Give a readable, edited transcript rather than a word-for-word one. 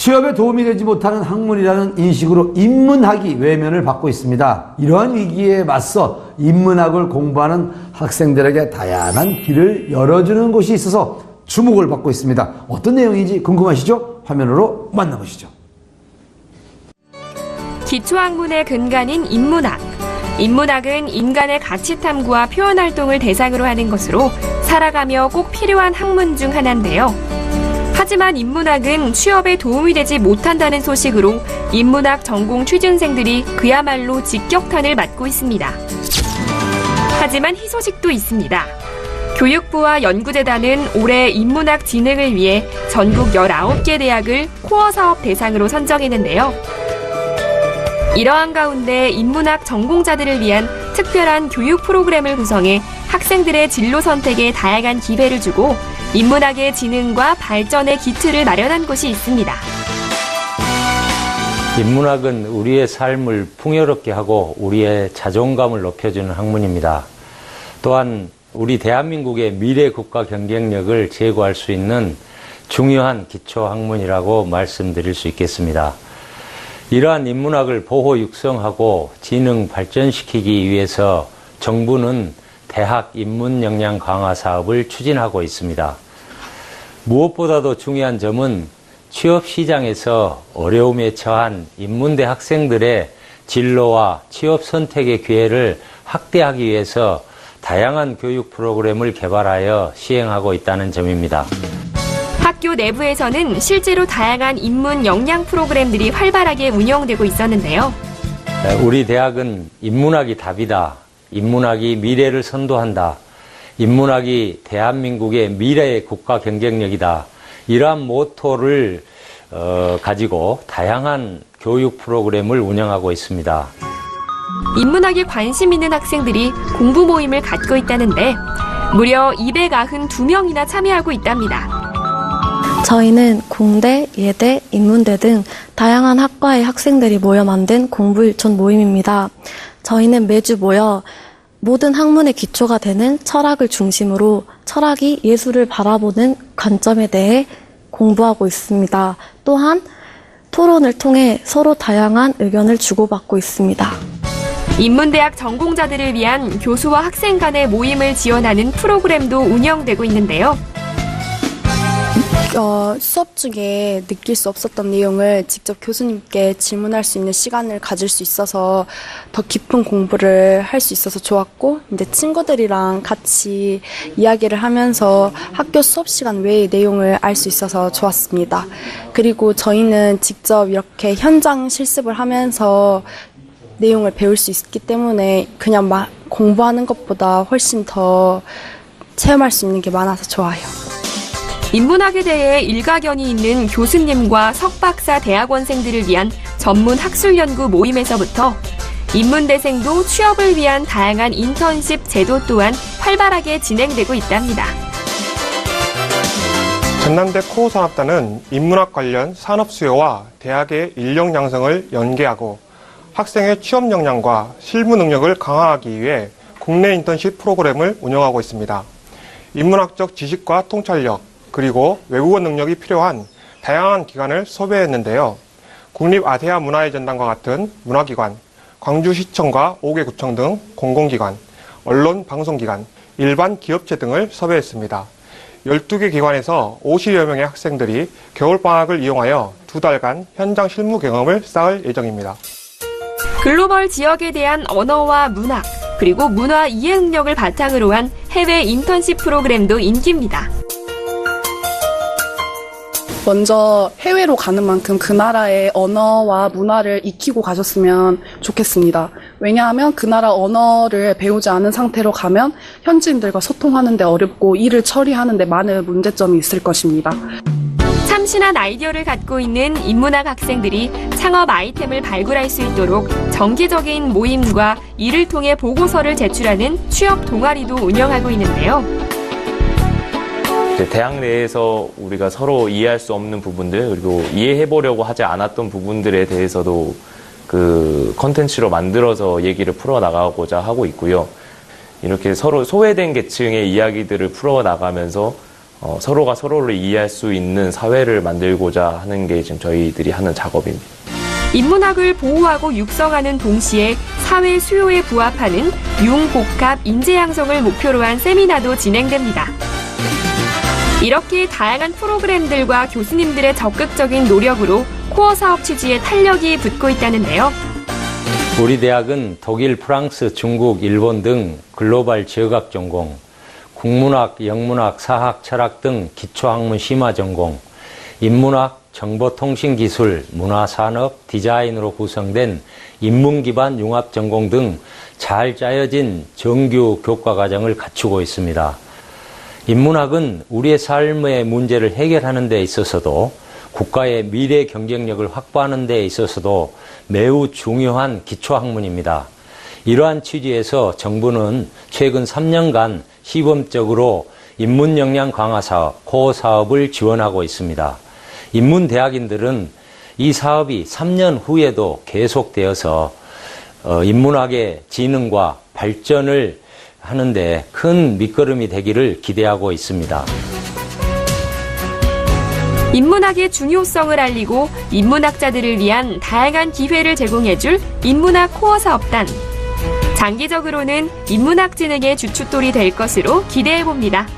취업에 도움이 되지 못하는 학문이라는 인식으로 인문학이 외면을 받고 있습니다. 이러한 위기에 맞서 인문학을 공부하는 학생들에게 다양한 길을 열어주는 곳이 있어서 주목을 받고 있습니다. 어떤 내용인지 궁금하시죠? 화면으로 만나보시죠. 기초학문의 근간인 인문학. 인문학은 인간의 가치 탐구와 표현 활동을 대상으로 하는 것으로 살아가며 꼭 필요한 학문 중 하나인데요. 하지만 인문학은 취업에 도움이 되지 못한다는 소식으로 인문학 전공 취준생들이 그야말로 직격탄을 맞고 있습니다. 하지만 희소식도 있습니다. 교육부와 연구재단은 올해 인문학 진흥을 위해 전국 19개 대학을 코어 사업 대상으로 선정했는데요. 이러한 가운데 인문학 전공자들을 위한 특별한 교육 프로그램을 구성해 학생들의 진로 선택에 다양한 기회를 주고 인문학의 진흥과 발전의 기틀을 마련한 곳이 있습니다. 인문학은 우리의 삶을 풍요롭게 하고 우리의 자존감을 높여주는 학문입니다. 또한 우리 대한민국의 미래 국가 경쟁력을 제고할 수 있는 중요한 기초 학문이라고 말씀드릴 수 있겠습니다. 이러한 인문학을 보호 육성하고 진흥 발전시키기 위해서 정부는 대학 인문 역량 강화 사업을 추진하고 있습니다. 무엇보다도 중요한 점은 취업 시장에서 어려움에 처한 인문대 학생들의 진로와 취업 선택의 기회를 확대하기 위해서 다양한 교육 프로그램을 개발하여 시행하고 있다는 점입니다. 학교 내부에서는 실제로 다양한 인문 역량 프로그램들이 활발하게 운영되고 있었는데요. 우리 대학은 인문학이 답이다. 인문학이 미래를 선도한다. 인문학이 대한민국의 미래의 국가 경쟁력이다. 이러한 모토를 가지고 다양한 교육 프로그램을 운영하고 있습니다. 인문학에 관심 있는 학생들이 공부 모임을 갖고 있다는데 무려 292명이나 참여하고 있답니다. 저희는 공대, 예대, 인문대 등 다양한 학과의 학생들이 모여 만든 공부일촌 모임입니다. 저희는 매주 모여 모든 학문의 기초가 되는 철학을 중심으로 철학이 예술을 바라보는 관점에 대해 공부하고 있습니다. 또한 토론을 통해 서로 다양한 의견을 주고받고 있습니다. 인문대학 전공자들을 위한 교수와 학생 간의 모임을 지원하는 프로그램도 운영되고 있는데요. 수업 중에 느낄 수 없었던 내용을 직접 교수님께 질문할 수 있는 시간을 가질 수 있어서 더 깊은 공부를 할 수 있어서 좋았고, 이제 친구들이랑 같이 이야기를 하면서 학교 수업 시간 외의 내용을 알 수 있어서 좋았습니다. 그리고 저희는 직접 이렇게 현장 실습을 하면서 내용을 배울 수 있기 때문에 그냥 공부하는 것보다 훨씬 더 체험할 수 있는 게 많아서 좋아요. 인문학에 대해 일가견이 있는 교수님과 석박사 대학원생들을 위한 전문 학술 연구 모임에서부터 인문대생도 취업을 위한 다양한 인턴십 제도 또한 활발하게 진행되고 있답니다. 전남대 코어산업단은 인문학 관련 산업 수요와 대학의 인력 양성을 연계하고 학생의 취업 역량과 실무 능력을 강화하기 위해 국내 인턴십 프로그램을 운영하고 있습니다. 인문학적 지식과 통찰력, 그리고 외국어 능력이 필요한 다양한 기관을 섭외했는데요. 국립아세아 문화의 전당과 같은 문화기관, 광주시청과 5개 구청 등 공공기관, 언론 방송기관, 일반 기업체 등을 섭외했습니다. 12개 기관에서 50여 명의 학생들이 겨울방학을 이용하여 2달간 현장 실무 경험을 쌓을 예정입니다. 글로벌 지역에 대한 언어와 문학, 그리고 문화 이해 능력을 바탕으로 한 해외 인턴십 프로그램도 인기입니다. 먼저 해외로 가는 만큼 그 나라의 언어와 문화를 익히고 가셨으면 좋겠습니다. 왜냐하면 그 나라 언어를 배우지 않은 상태로 가면 현지인들과 소통하는 데 어렵고 일을 처리하는 데 많은 문제점이 있을 것입니다. 참신한 아이디어를 갖고 있는 인문학 학생들이 창업 아이템을 발굴할 수 있도록 정기적인 모임과 이를 통해 보고서를 제출하는 취업 동아리도 운영하고 있는데요. 대학 내에서 우리가 서로 이해할 수 없는 부분들, 그리고 이해해보려고 하지 않았던 부분들에 대해서도 그 컨텐츠로 만들어서 얘기를 풀어나가고자 하고 있고요. 이렇게 서로 소외된 계층의 이야기들을 풀어나가면서 서로가 서로를 이해할 수 있는 사회를 만들고자 하는 게 지금 저희들이 하는 작업입니다. 인문학을 보호하고 육성하는 동시에 사회 수요에 부합하는 융복합 인재 양성을 목표로 한 세미나도 진행됩니다. 이렇게 다양한 프로그램들과 교수님들의 적극적인 노력으로 코어 사업 취지에 탄력이 붙고 있다는데요. 우리 대학은 독일, 프랑스, 중국, 일본 등 글로벌 지역학 전공, 국문학, 영문학, 사학, 철학 등 기초학문 심화 전공, 인문학, 정보통신기술, 문화산업, 디자인으로 구성된 인문기반 융합 전공 등 잘 짜여진 정규 교과과정을 갖추고 있습니다. 인문학은 우리의 삶의 문제를 해결하는 데 있어서도 국가의 미래 경쟁력을 확보하는 데 있어서도 매우 중요한 기초학문입니다. 이러한 취지에서 정부는 최근 3년간 시범적으로 인문역량 강화 사업, 코어 사업을 지원하고 있습니다. 인문대학인들은 이 사업이 3년 후에도 계속되어서 인문학의 진흥과 발전을 하는데 큰 밑거름이 되기를 기대하고 있습니다. 인문학의 중요성을 알리고 인문학자들을 위한 다양한 기회를 제공해줄 인문학 코어 사업단. 장기적으로는 인문학 진흥의 주춧돌이 될 것으로 기대해봅니다.